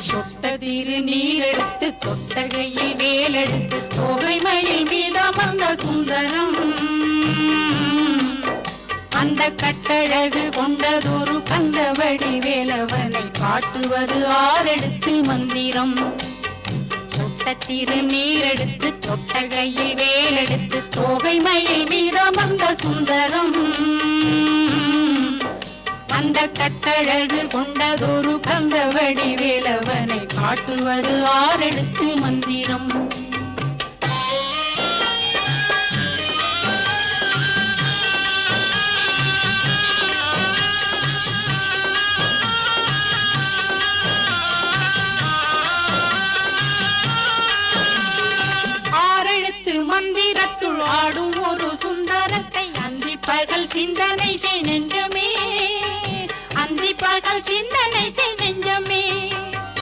சொட்ட திரு நீரெடுத்து கொட்டகையில் வேலெடுத்து தொகைமையில் மீதமர்ந்த சுந்தரம் அந்த கட்டழகு கொண்டதொரு கந்தவடி வேலவனை காட்டுவது ஆரெடுத்து மந்திரம். சொட்ட திரு நீரெடுத்து கொட்டகையில் வேலெடுத்து தொகைமையில் மீதமர்ந்த சுந்தரம் அந்த கட்டழகு கொண்டதொரு கந்தவடி வேலவனை காட்டுவது ஆரெடுத்து மந்திரம். ஆரெழுத்து மந்திரத்துள் ஆடும் ஒரு சுந்தரத்தை அந்தி பகல் சிந்தனை செய் நெஞ்சம்